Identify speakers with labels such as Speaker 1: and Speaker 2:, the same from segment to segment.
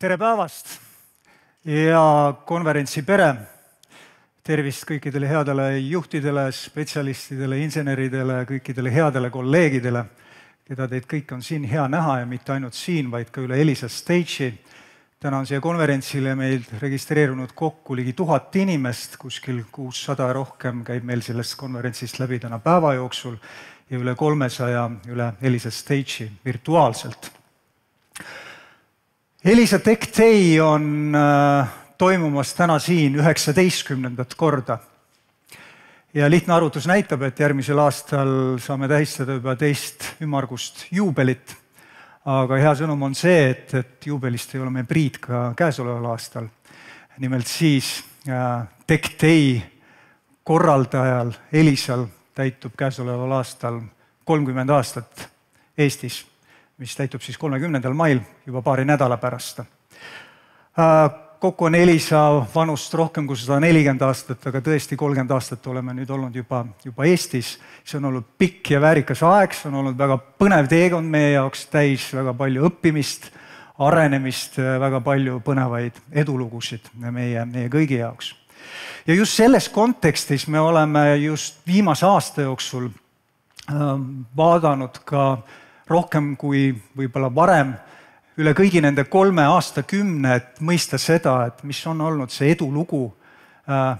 Speaker 1: Tere päevast ja konverentsi pere. Tervist kõikidele headele juhtidele, spetsialistidele, inseneridele, kõikidele headele kolleegidele, keda teid kõik on siin hea näha ja mitte ainult siin, vaid ka üle Elisa Stage'i. Täna on siia konverentsile meil registreerunud kokku ligi 1000 inimest, kuskil 600 rohkem käib meil sellest konverentsist läbi täna päeva jooksul ja üle 300 üle Elisa Stage'i virtuaalselt. Elisa Tech Day on toimumas täna siin 19. korda. Ja lihtne arvutus näitab, et järgmisel aastal saame tähistada juba teist ümmargust juubelit. Aga hea sõnum on see, et juubelist ei ole meie Priit ka käesoleval aastal. Nimelt siis Tech Day korraldajal Elisal täitub käesoleval aastal 30 aastat Eestis, mis täitub siis 30. mail juba paari nädala pärast. Kokku on Elisa vanust rohkem kui 140 aastat, aga tõesti 30 aastat oleme nüüd olnud juba Eestis. See on olnud pikk ja väärikas aeg, see on olnud väga põnev teekond meie jaoks, täis väga palju õppimist, arenemist, väga palju põnevaid edulugusid meie kõigi jaoks. Ja just selles kontekstis me oleme just viimase aasta jooksul vaadanud ka rohkem kui võib-olla varem üle kõigi nende 3 aastakümne, et mõista seda, et mis on olnud see edulugu,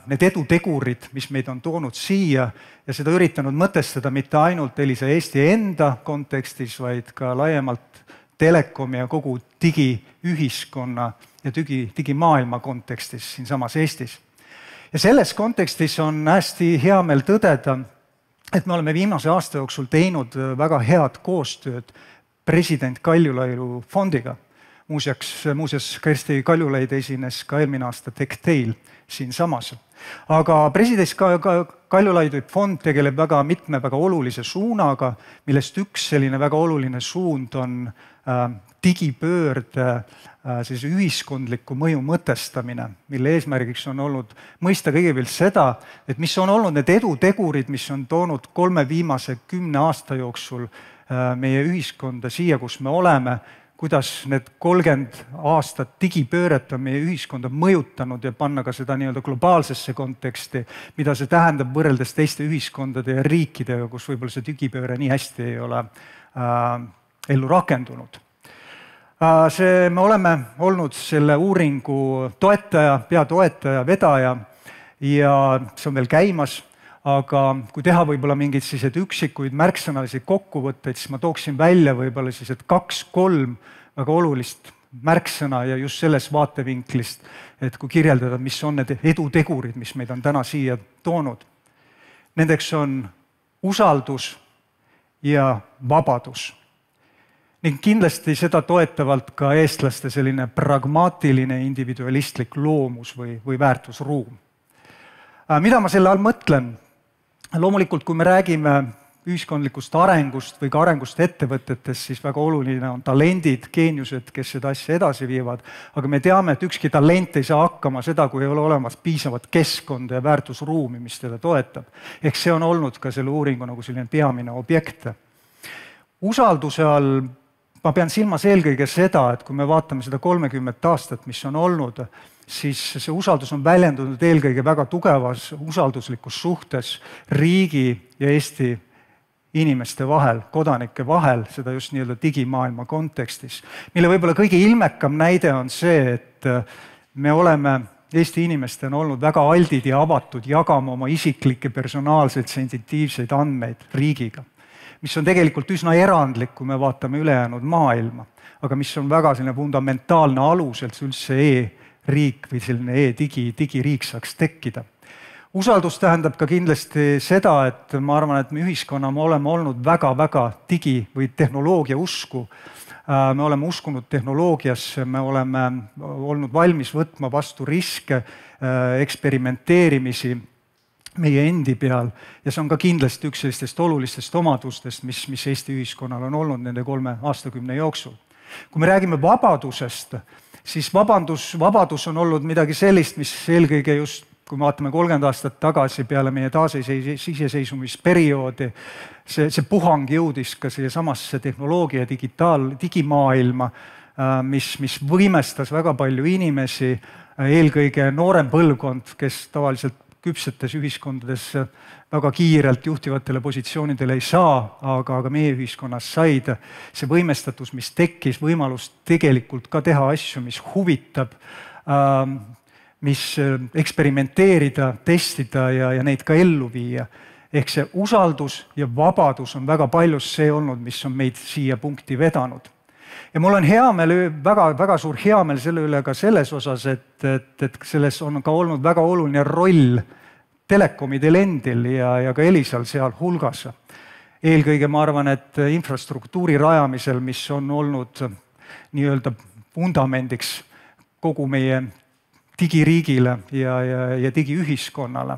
Speaker 1: need edutegurid, mis meid on toonud siia ja seda üritanud mõtestada mitte ainult Elisa Eesti enda kontekstis, vaid ka laiemalt telekomi ja kogu digiühiskonna ja digimaailma kontekstis siinsamas Eestis. Ja selles kontekstis on hästi hea meel tõdeda, et me oleme viimase aasta jooksul teinud väga head koostööd president Kaljulaiu fondiga. Muuseas, Kersti Kaljulaid esines ka eelmine aasta Tech Day'l siinsamas. Aga president Kaljulaiu fond tegeleb mitme väga olulise suunaga, millest üks selline väga oluline suund on digipöörde ühiskondliku mõju mõtestamine, mille eesmärgiks on olnud mõista kõigepealt seda, et mis on olnud need edutegurid, mis on toonud 3 viimase 10 aasta jooksul meie ühiskonda siia, kus me oleme, kuidas need 30 aastat digipööret on meie ühiskonda mõjutanud ja panna ka seda nii-öelda globaalsesse konteksti, mida see tähendab võrreldes teiste ühiskondade ja riikidega, kus võib-olla see digipööre nii hästi ei ole ellu rakendunud. Me oleme olnud selle uuringu toetaja, peatoetaja, vedaja ja see on veel käimas, aga kui teha võib-olla mingeid üksikuid märksõnalisi kokkuvõtteid, siis ma tooksin välja võib-olla 2-3 väga olulist märksõna ja just selles vaatevinklist, et kui kirjeldada, mis on need edutegurid, mis meid on täna siia toonud. Nendeks on usaldus ja vabadus. Ning kindlasti seda toetavalt ka eestlaste selline pragmaatiline individualistlik loomus või väärtusruum. Mida ma selle all mõtlen? Loomulikult, kui me räägime ühiskondlikust arengust või ka arengust ettevõtetes, siis väga oluline on talendid, geeniused, kes seda asja edasi viivad. Aga me teame, et ükski talent ei saa hakkama seda, kui ei ole olemas piisavat keskkonda ja väärtusruumi, mis teda toetab. Ehk see on olnud ka selle uuringu nagu selline peamine objekt. Usalduse all ma pean silmas eelkõige seda, et kui me vaatame seda 30 aastat, mis on olnud, siis see usaldus on väljendunud eelkõige väga tugevas usalduslikus suhtes riigi ja Eesti inimeste vahel, kodanike vahel, seda just nii-öelda digimaailma kontekstis. Mille võib-olla kõige ilmekam näide on see, et me oleme Eesti inimestena olnud väga aldid ja avatud jagama oma isiklikke, personaalseid, sensitiivseid andmeid riigiga, mis on tegelikult üsna erandlik, kui me vaatame ülejäänud maailma, aga mis on väga selline fundamentaalne alus, et üldse e-riik või selline digiriik saaks tekkida. Usaldus tähendab ka kindlasti seda, et ma arvan, et me ühiskonnana oleme olnud väga digi- või tehnoloogia usku. Me oleme uskunud tehnoloogiasse, me oleme olnud valmis võtma vastu riske, eksperimenteerimisi meie endi peal ja see on ka kindlasti üks sellistest olulistest omadustest, mis Eesti ühiskonnal on olnud nende 3 aastakümne jooksul. Kui me räägime vabadusest, siis vabadus on olnud midagi sellist, mis eelkõige just, kui me vaatame 30 aastat tagasi peale meie taasiseseisvumisperioodi, see puhang jõudis ka siia samasse tehnoloogia digimaailma, mis võimestas väga palju inimesi, eelkõige noorem põlvkond, kes tavaliselt küpsetes ühiskondades väga kiirelt juhtivatele positsioonidele ei saa, aga meie ühiskonnas said. See võimestatus, mis tekkis, võimalus tegelikult ka teha asju, mis huvitab, mis eksperimenteerida, testida ja neid ka ellu viia. Ehk see usaldus ja vabadus on väga paljus see olnud, mis on meid siia punkti vedanud. Ja mul on hea meel, väga suur heameel selle üle ka selles osas, et selles on ka olnud väga oluline roll telekomidel endil ja ka Elisal seal hulgas. Eelkõige ma arvan, et infrastruktuuri rajamisel, mis on olnud nii-öelda vundamendiks kogu meie digiriigile ja digiühiskonnale.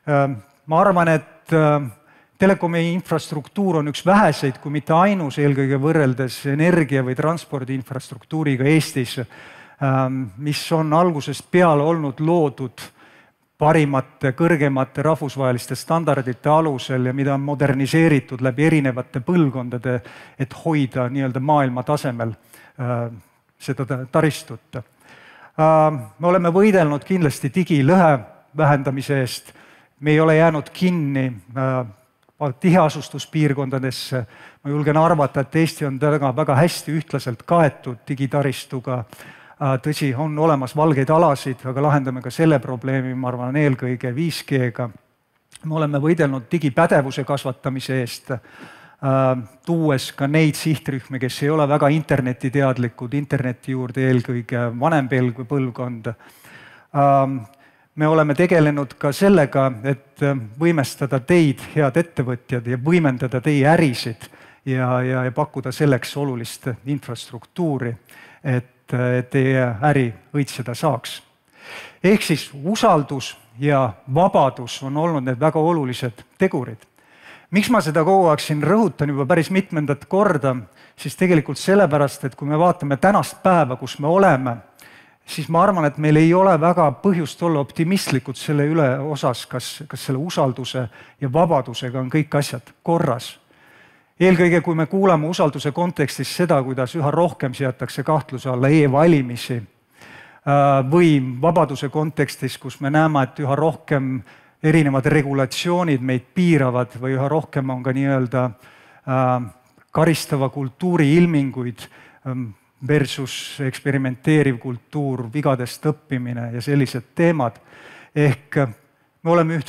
Speaker 1: Ma arvan, et telekomi infrastruktuur on üks väheseid, kui mitte ainus, eelkõige võrreldes energia- või transpordi infrastruktuuriga Eestis, mis on algusest peale olnud loodud parimate, kõrgemate rahvusvaheliste standardite alusel ja mida on moderniseeritud läbi erinevate põlvkondade, et hoida nii-öelda maailma tasemel seda taristut. Me oleme võidelnud kindlasti digilõhe vähendamise eest, me ei ole jäänud kinni tiheasustuspiirkondadesse. Ma julgen arvata, et Eesti on väga hästi ühtlaselt kaetud digitaristuga. Tõsi, on olemas valgeid alasid, aga lahendame ka selle probleemi, ma arvan, eelkõige 5G-ga. Me oleme võidelnud digipädevuse kasvatamise eest, tuues ka neid sihtrühmi, kes ei ole väga internetiteadlikud, interneti juurde eelkõige vanem põlvkond. Me oleme tegelenud ka sellega, et võimestada teid, head ettevõtjad, ja võimendada teie ärisid ja pakkuda selleks olulist infrastruktuuri, et teie äri õitseda saaks. Ehk siis usaldus ja vabadus on olnud need väga olulised tegurid. Miks ma seda kogu aeg siin rõhutan juba päris mitmendat korda, siis tegelikult sellepärast, et kui me vaatame tänast päeva, kus me oleme, siis ma arvan, et meil ei ole väga põhjust olla optimistlikud selle üle osas, kas selle usalduse ja vabadusega on kõik asjad korras. Eelkõige, kui me kuulame usalduse kontekstis seda, kuidas üha rohkem seatakse kahtluse alla e-valimisi või vabaduse kontekstis, kus me näeme, et üha rohkem erinevad regulatsioonid meid piiravad või üha rohkem on ka nii-öelda karistava kultuuri ilminguid versus eksperimenteeriv kultuur, vigadest õppimine ja sellised teemad. Ehk me oleme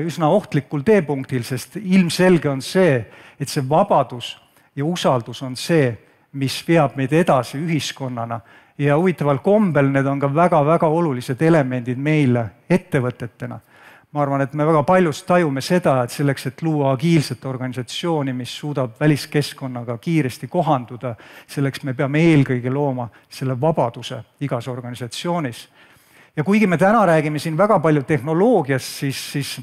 Speaker 1: üsna ohtlikul teepunktil, sest ilmselge on see, et see vabadus ja usaldus on see, mis veab meid edasi ühiskonnana. Ja huvitaval kombel need on ka väga-väga olulised elemendid meile ettevõtetena. Ma arvan, et me väga paljus tajume seda, et selleks, et luua agiilset organisatsiooni, mis suudab väliskeskkonnaga kiiresti kohanduda, selleks me peame eelkõige looma selle vabaduse igas organisatsioonis. Ja kuigi me täna räägime siin väga palju tehnoloogiast, siis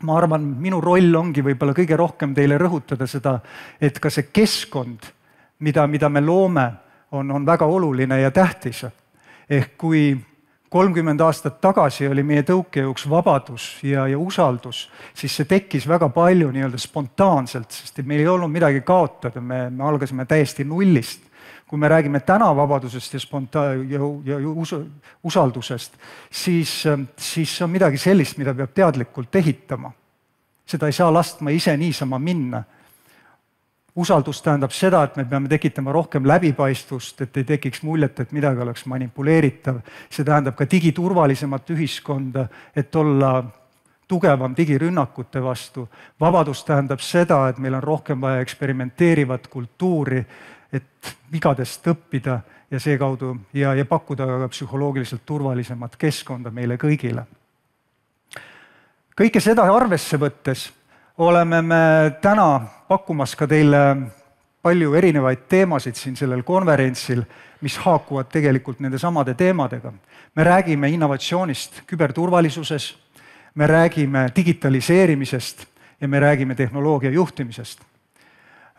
Speaker 1: ma arvan, minu roll ongi võib-olla kõige rohkem teile rõhutada seda, et ka see keskkond, mida me loome, on väga oluline ja tähtis. Ehk kui 30 aastat tagasi oli meie tõukejõuks vabadus ja usaldus, siis see tekkis väga palju nii-öelda spontaanselt, sest meil ei olnud midagi kaotada, me algasime täiesti nullist. Kui me räägime täna vabadusest ja usaldusest, siis see on midagi sellist, mida peab teadlikult ehitama. Seda ei saa lastma ise niisama minna. Usaldus tähendab seda, et me peame tekitama rohkem läbipaistvust, et ei tekiks muljet, et midagi oleks manipuleeritav. See tähendab ka digiturvalisemat ühiskonda, et olla tugevam digirünnakute vastu. Vabadus tähendab seda, et meil on rohkem vaja eksperimenteerivat kultuuri, et vigadest õppida ja seekaudu ja pakkuda ka psühholoogiliselt turvalisemat keskkonda meile kõigile. Kõike seda arvesse võttes oleme me täna pakkumas ka teile palju erinevaid teemasid siin sellel konverentsil, mis haakuvad tegelikult nende samade teemadega. Me räägime innovatsioonist küberturvalisuses, me räägime digitaliseerimisest ja me räägime tehnoloogia juhtimisest.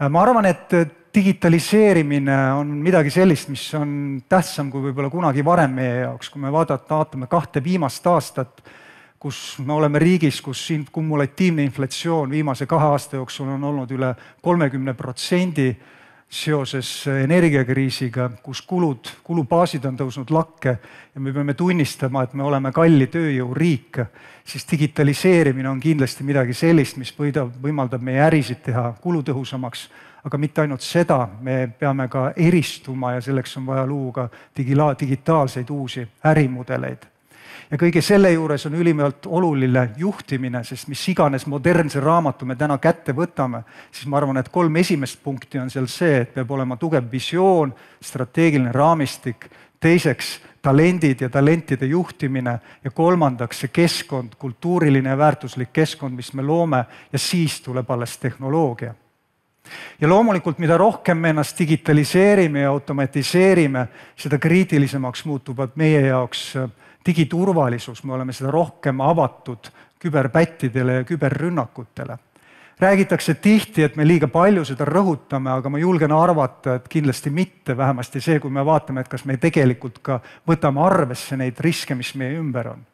Speaker 1: Ma arvan, et digitaliseerimine on midagi sellist, mis on tähtsam kui võib-olla kunagi varem meie jaoks. Kui me vaatame 2 viimast aastat, kus me oleme riigis, kus kumulatiivne inflatsioon viimase 2 aasta jooksul on olnud üle 30%, seoses energiakriisiga, kus kulubaasid on tõusnud lakke ja me peame tunnistama, et me oleme kalli tööjõuriik, siis digitaliseerimine on kindlasti midagi sellist, mis võimaldab meie ärisid teha kulutõhusamaks, aga mitte ainult seda, me peame ka eristuma ja selleks on vaja luua digitaalseid uusi ärimudeleid. Ja kõige selle juures on ülimalt oluline juhtimine, sest mis iganes modernse raamatu me täna kätte võtame, siis ma arvan, et 3 esimest punkti on seal see, et peab olema tugev visioon, strateegiline raamistik, teiseks talendid ja talentide juhtimine ja kolmandaks see keskkond, kultuuriline ja väärtuslik keskkond, mis me loome ja siis tuleb alles tehnoloogia. Ja loomulikult, mida rohkem me ennast digitaliseerime ja automatiseerime, seda kriitilisemaks muutuvad meie jaoks digiturvalisus, me oleme seda rohkem avatud küberpättidele ja küberrünnakutele. Räägitakse tihti, et me liiga palju seda rõhutame, aga ma julgen arvata, et kindlasti mitte, vähemasti see, kui me vaatame, et kas me tegelikult ka võtame arvesse neid riske, mis meie ümber on.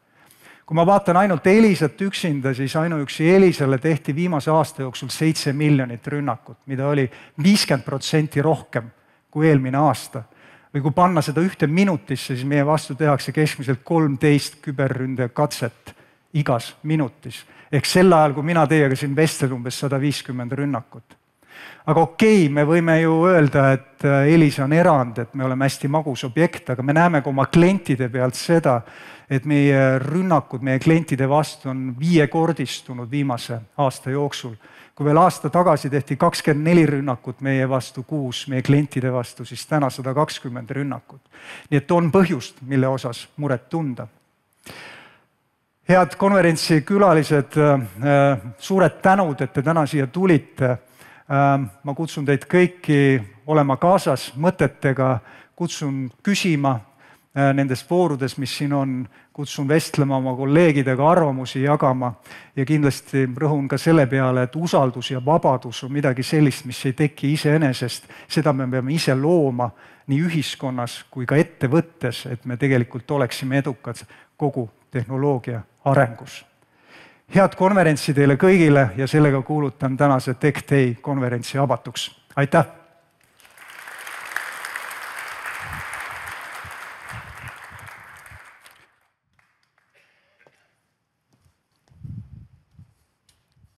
Speaker 1: Kui ma vaatan ainult Elisat üksinda, siis ainuüksi Elisale tehti viimase aasta jooksul 7 miljonit rünnakut, mida oli 50% rohkem kui eelmine aasta. Või kui panna seda 1 minutisse, siis meie vastu tehakse keskmiselt 13 küberründekatset igas minutis. Ehk sel ajal, kui mina teiega siin vestlen, umbes 150 rünnakut. Aga okei, me võime ju öelda, et Elisa on erand, et me oleme hästi magus objekt, aga me näeme ka oma klientide pealt seda, et meie rünnakud meie klientide vastu on 5-kordistunud viimase aasta jooksul. Kui veel aasta tagasi tehti 24 rünnakut meie vastu kuus, meie klientide vastu, siis täna 120 rünnakut. Nii et on põhjust, mille osas muret tunda. Head konverentsi külalised, suured tänud, et te täna siia tulite. Ma kutsun teid kõiki olema kaasas mõtetega, kutsun küsima nendes foorudes, mis siin on, kutsun vestlema oma kolleegidega, arvamusi jagama ja kindlasti rõhun ka selle peale, et usaldus ja vabadus on midagi sellist, mis ei teki iseenesest. Seda me peame ise looma nii ühiskonnas kui ka ettevõttes, et me tegelikult oleksime edukad kogu tehnoloogia arengus. Head konverentsi teile kõigile ja sellega kuulutan tänase Tech Day konverentsi avatuks. Aitäh!